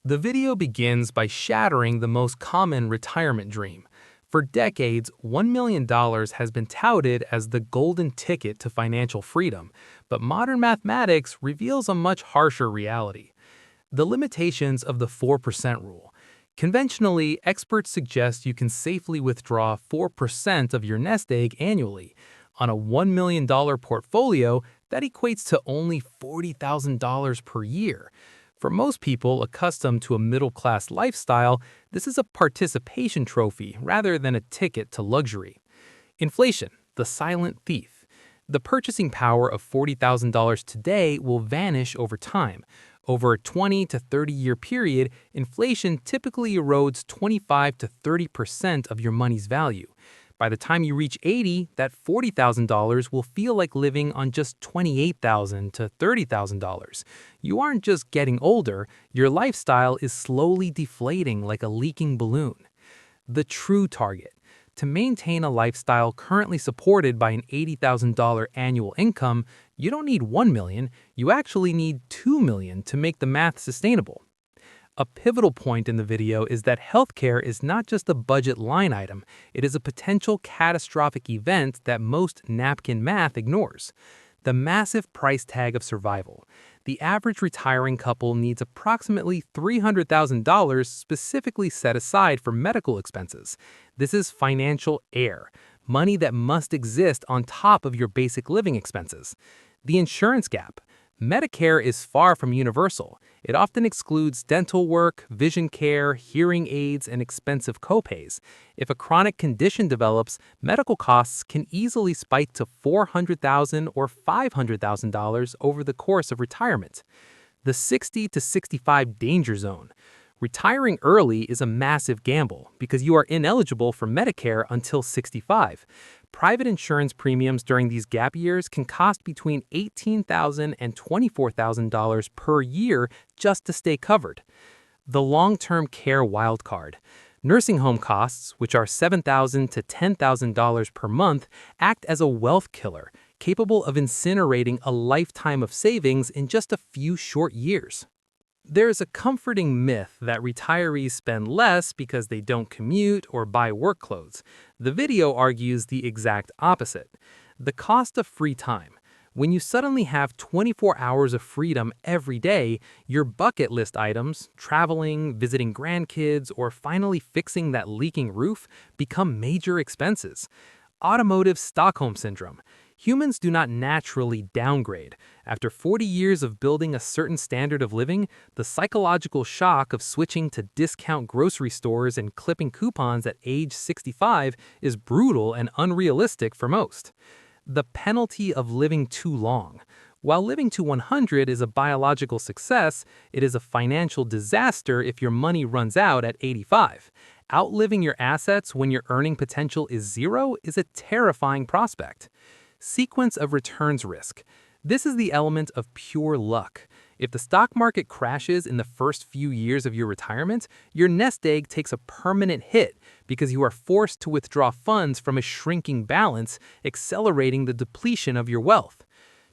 The video begins by shattering the most common retirement dream. For decades, $1 million has been touted as the golden ticket to financial freedom, but modern mathematics reveals a much harsher reality. The limitations of the 4% rule. Conventionally, experts suggest you can safely withdraw 4% of your nest egg annually. On a $1 million portfolio, that equates to only $40,000 per year. For most people accustomed to a middle-class lifestyle, this is a participation trophy rather than a ticket to luxury. Inflation, the silent thief. The purchasing power of $40,000 today will vanish over time. Over a 20 to 30-year period, inflation typically erodes 25 to 30% of your money's value. By the time you reach 80, that $40,000 will feel like living on just $28,000 to $30,000. You aren't just getting older, your lifestyle is slowly deflating like a leaking balloon. The true target. To maintain a lifestyle currently supported by an $80,000 annual income, you don't need $1 million, you actually need $2 million to make the math sustainable. A pivotal point in the video is that healthcare is not just a budget line item, it is a potential catastrophic event that most napkin math ignores. The massive price tag of survival. The average retiring couple needs approximately $300,000 specifically set aside for medical expenses. This is financial air, money that must exist on top of your basic living expenses. The insurance gap. Medicare is far from universal. It often excludes dental work, vision care, hearing aids, and expensive copays. If a chronic condition develops, medical costs can easily spike to $400,000 or $500,000 over the course of retirement. The 60 to 65 danger zone. Retiring early is a massive gamble because you are ineligible for Medicare until 65. Private insurance premiums during these gap years can cost between $18,000 and $24,000 per year just to stay covered. The long-term care wildcard. Nursing home costs, which are $7,000 to $10,000 per month, act as a wealth killer, capable of incinerating a lifetime of savings in just a few short years. There's a comforting myth that retirees spend less because they don't commute or buy work clothes. The video argues the exact opposite. The cost of free time. When you suddenly have 24 hours of freedom every day, your bucket list items, traveling, visiting grandkids, or finally fixing that leaking roof, become major expenses. Automotive Stockholm Syndrome. Humans do not naturally downgrade. After 40 years of building a certain standard of living, the psychological shock of switching to discount grocery stores and clipping coupons at age 65 is brutal and unrealistic for most. The penalty of living too long. While living to 100 is a biological success, it is a financial disaster if your money runs out at 85. Outliving your assets when your earning potential is zero is a terrifying prospect. Sequence of returns risk. This is the element of pure luck. If the stock market crashes in the first few years of your retirement, your nest egg takes a permanent hit because you are forced to withdraw funds from a shrinking balance, accelerating the depletion of your wealth.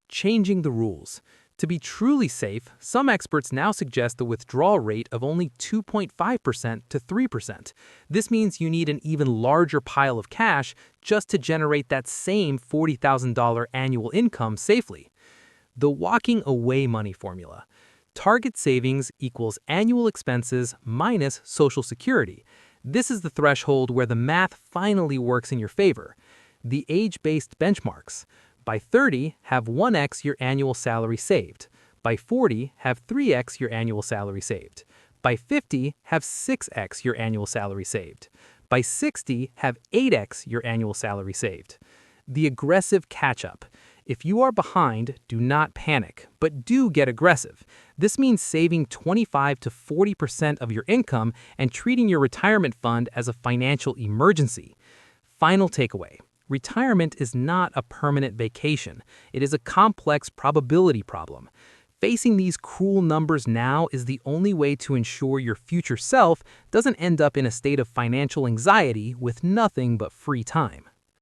Changing the rules. To be truly safe, some experts now suggest a withdrawal rate of only 2.5% to 3%. This means you need an even larger pile of cash just to generate that same $40,000 annual income safely. The walking away money formula. Target savings equals annual expenses minus Social Security. This is the threshold where the math finally works in your favor. The age-based benchmarks. By 30, have 1x your annual salary saved. By 40, have 3x your annual salary saved. By 50, have 6x your annual salary saved. By 60, have 8x your annual salary saved. The aggressive catch-up. If you are behind, do not panic, but do get aggressive. This means saving 25 to 40% of your income and treating your retirement fund as a financial emergency. Final takeaway. Retirement is not a permanent vacation. It is a complex probability problem. Facing these cruel numbers now is the only way to ensure your future self doesn't end up in a state of financial anxiety with nothing but free time.